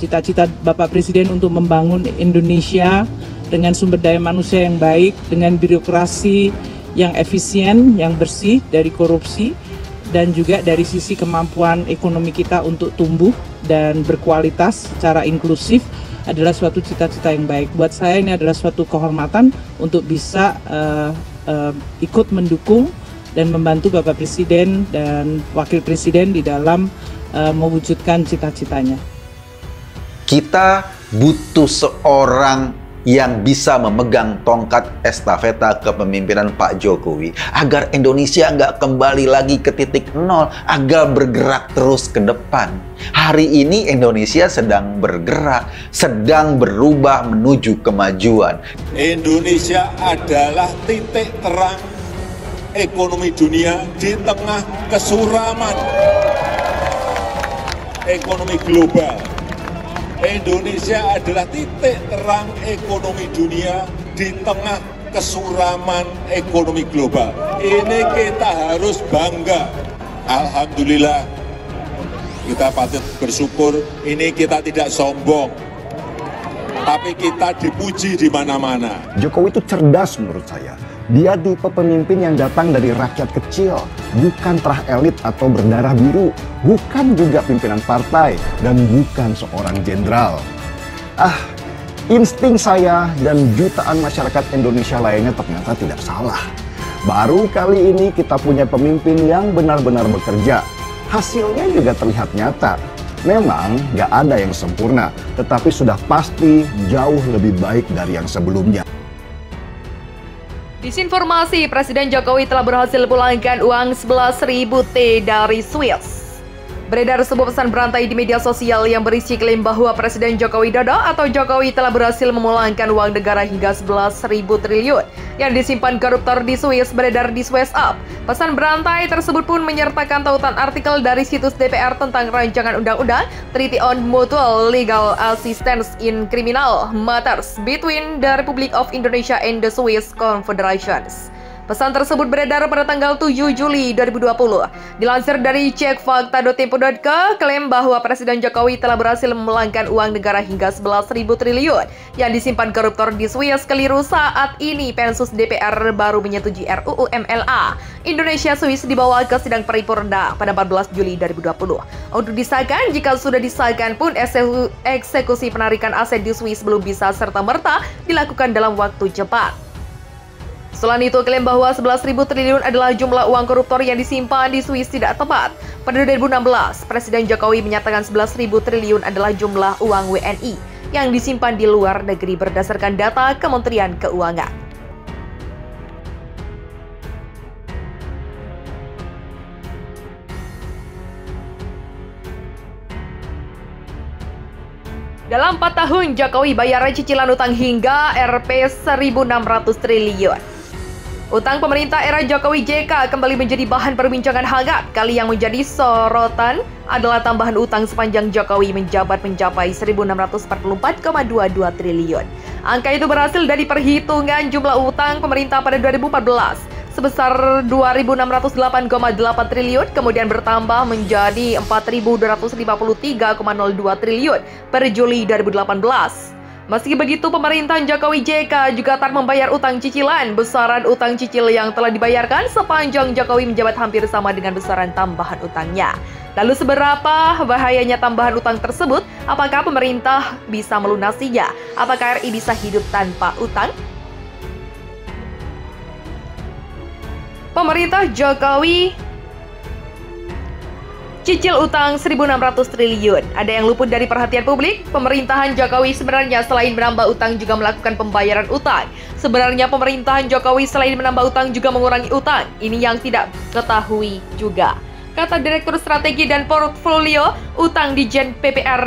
Cita-cita Bapak Presiden untuk membangun Indonesia dengan sumber daya manusia yang baik, dengan birokrasi yang efisien, yang bersih dari korupsi, dan juga dari sisi kemampuan ekonomi kita untuk tumbuh dan berkualitas secara inklusif adalah suatu cita-cita yang baik. Buat saya ini adalah suatu kehormatan untuk bisa ikut mendukung dan membantu Bapak Presiden dan Wakil Presiden di dalam mewujudkan cita-citanya. Kita butuh seorang yang bisa memegang tongkat estafeta kepemimpinan Pak Jokowi agar Indonesia nggak kembali lagi ke titik nol, agar bergerak terus ke depan. Hari ini Indonesia sedang bergerak, sedang berubah menuju kemajuan. Indonesia adalah titik terang ekonomi dunia di tengah kesuraman ekonomi global. Indonesia adalah titik terang ekonomi dunia di tengah kesuraman ekonomi global. Ini kita harus bangga. Alhamdulillah, kita patut bersyukur. Ini kita tidak sombong, tapi kita dipuji di mana-mana. Jokowi itu cerdas menurut saya. Dia tipe pemimpin yang datang dari rakyat kecil, bukan terah elit atau berdarah biru, bukan juga pimpinan partai, dan bukan seorang jenderal. Insting saya dan jutaan masyarakat Indonesia lainnya ternyata tidak salah. Baru kali ini kita punya pemimpin yang benar-benar bekerja. Hasilnya juga terlihat nyata. Memang gak ada yang sempurna, tetapi sudah pasti jauh lebih baik dari yang sebelumnya. Disinformasi, Presiden Jokowi telah berhasil pulangkan uang 11.000 T dari Swiss. Beredar sebuah pesan berantai di media sosial yang berisi klaim bahwa Presiden Joko Widodo atau Jokowi telah berhasil memulangkan uang negara hingga 11.000 triliun yang disimpan koruptor di Swiss beredar di Swiss-Up. Pesan berantai tersebut pun menyertakan tautan artikel dari situs DPR tentang rancangan undang-undang Treaty on Mutual Legal Assistance in Criminal Matters between the Republic of Indonesia and the Swiss Confederations. Pesan tersebut beredar pada tanggal 7 Juli 2020. Dilansir dari cekfakta.tempo.co, klaim bahwa Presiden Jokowi telah berhasil memulangkan uang negara hingga 11.000 triliun yang disimpan koruptor di Swiss keliru saat ini Pansus DPR baru menyetujui RUU MLA Indonesia Swiss dibawa ke sidang paripurna pada 14 Juli 2020. Untuk disahkan, jika sudah disahkan pun eksekusi penarikan aset di Swiss belum bisa serta-merta dilakukan dalam waktu cepat. Selain itu, klaim bahwa 11.000 triliun adalah jumlah uang koruptor yang disimpan di Swiss tidak tepat. Pada 2016, Presiden Jokowi menyatakan 11.000 triliun adalah jumlah uang WNI yang disimpan di luar negeri berdasarkan data Kementerian Keuangan. Dalam 4 tahun, Jokowi bayar cicilan utang hingga Rp 1.600 triliun. Utang pemerintah era Jokowi JK kembali menjadi bahan perbincangan hangat. Kali yang menjadi sorotan adalah tambahan utang sepanjang Jokowi menjabat mencapai 1.644,22 triliun. Angka itu berhasil dari perhitungan jumlah utang pemerintah pada 2014 sebesar 2.608,8 triliun, kemudian bertambah menjadi 4.253,02 triliun per Juli 2018. Meski begitu, pemerintahan Jokowi JK juga tak membayar utang cicilan. Besaran utang cicil yang telah dibayarkan sepanjang Jokowi menjabat hampir sama dengan besaran tambahan utangnya. Lalu seberapa bahayanya tambahan utang tersebut? Apakah pemerintah bisa melunasinya? Apakah RI bisa hidup tanpa utang? Pemerintah Jokowi cicil utang 1.600 triliun. Ada yang luput dari perhatian publik? Pemerintahan Jokowi sebenarnya selain menambah utang juga melakukan pembayaran utang. Sebenarnya pemerintahan Jokowi selain menambah utang juga mengurangi utang. Ini yang tidak ketahui juga. Kata Direktur Strategi dan Portfolio Utang Dijen PPR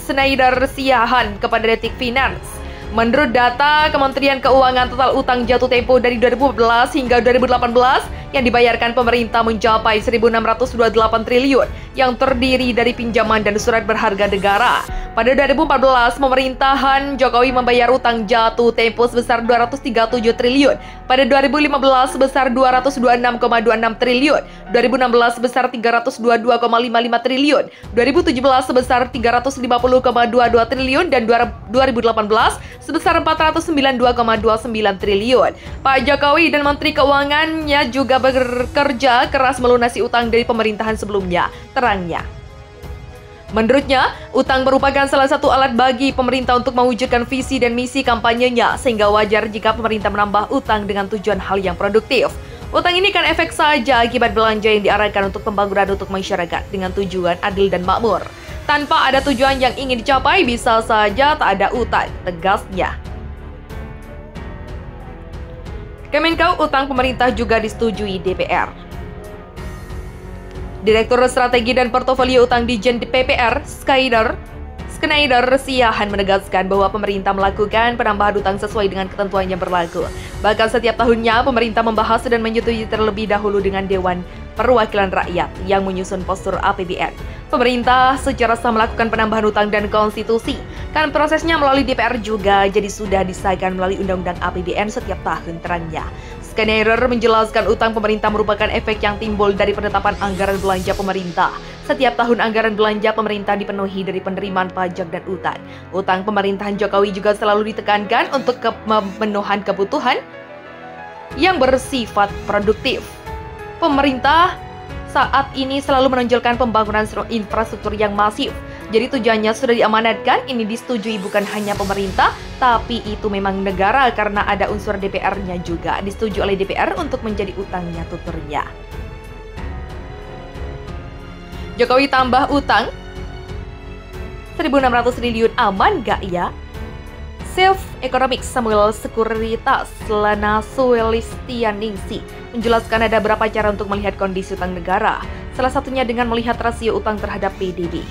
Schneider Siahan kepada Detik Finance. Menurut data Kementerian Keuangan, total utang jatuh tempo dari 2014 hingga 2018 yang dibayarkan pemerintah mencapai 1.628 triliun yang terdiri dari pinjaman dan surat berharga negara. Pada 2014, pemerintahan Jokowi membayar utang jatuh tempo sebesar 237 triliun. Pada 2015 sebesar 226,26 triliun, 2016 sebesar 322,55 triliun, 2017 sebesar 350,22 triliun, dan 2018 sebesar 492,29 triliun. Pak Jokowi dan Menteri Keuangannya juga bekerja keras melunasi utang dari pemerintahan sebelumnya, terangnya. Menurutnya, utang merupakan salah satu alat bagi pemerintah untuk mewujudkan visi dan misi kampanyenya, sehingga wajar jika pemerintah menambah utang dengan tujuan hal yang produktif. Utang ini kan efek saja akibat belanja yang diarahkan untuk pembangunan untuk masyarakat dengan tujuan adil dan makmur. Tanpa ada tujuan yang ingin dicapai, bisa saja tak ada utang, tegasnya. Kemenkeu, utang pemerintah juga disetujui DPR. Direktur Strategi dan Portofolio Utang Ditjen PPR, Schneider Siahaan menegaskan bahwa pemerintah melakukan penambahan utang sesuai dengan ketentuan yang berlaku. Bahkan setiap tahunnya, pemerintah membahas dan menyetujui terlebih dahulu dengan Dewan Perwakilan Rakyat yang menyusun postur APBN. Pemerintah secara sah melakukan penambahan utang dan konstitusi. Kan prosesnya melalui DPR juga, jadi sudah disahkan melalui Undang-Undang APBN setiap tahun, terangnya. Schneider menjelaskan utang pemerintah merupakan efek yang timbul dari penetapan anggaran belanja pemerintah. Setiap tahun anggaran belanja pemerintah dipenuhi dari penerimaan pajak dan utang. Utang pemerintahan Jokowi juga selalu ditekankan untuk pemenuhan kebutuhan yang bersifat produktif. Pemerintah saat ini selalu menonjolkan pembangunan infrastruktur yang masif. Jadi tujuannya sudah diamanatkan, ini disetujui bukan hanya pemerintah, tapi itu memang negara karena ada unsur DPR-nya juga. Disetujui oleh DPR untuk menjadi utangnya, tuturnya. Jokowi tambah utang 1.600 triliun, aman gak ya? Chef Economics Samuel Sekuritas Lana Suelistianingsi menjelaskan ada beberapa cara untuk melihat kondisi utang negara. Salah satunya dengan melihat rasio utang terhadap PDB.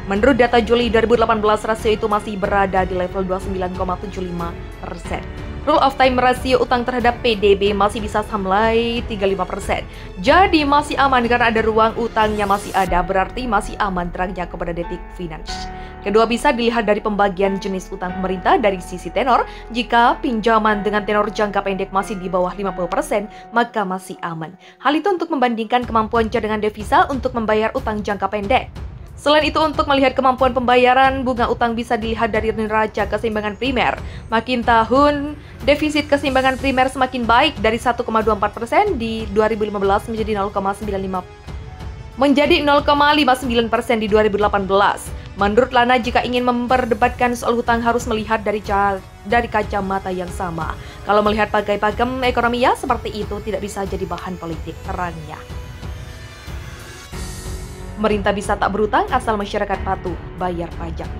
Menurut data Juli 2018, rasio itu masih berada di level 29,75%. Rule of time rasio utang terhadap PDB masih bisa sampai 35%. Jadi masih aman karena ada ruang utangnya masih ada, berarti masih aman, terangnya kepada Detik Finance. Kedua bisa dilihat dari pembagian jenis utang pemerintah dari sisi tenor. Jika pinjaman dengan tenor jangka pendek masih di bawah 50%, maka masih aman. Hal itu untuk membandingkan kemampuan cadangan devisa untuk membayar utang jangka pendek. Selain itu, untuk melihat kemampuan pembayaran bunga utang bisa dilihat dari neraca keseimbangan primer. Makin tahun, defisit keseimbangan primer semakin baik dari 1,24% di 2015 menjadi 0,59% di 2018. Menurut Lana, jika ingin memperdebatkan soal hutang harus melihat dari kacamata yang sama. Kalau melihat pakem ekonomi ya seperti itu tidak bisa jadi bahan politik, terangnya. Pemerintah bisa tak berutang asal masyarakat patuh bayar pajak.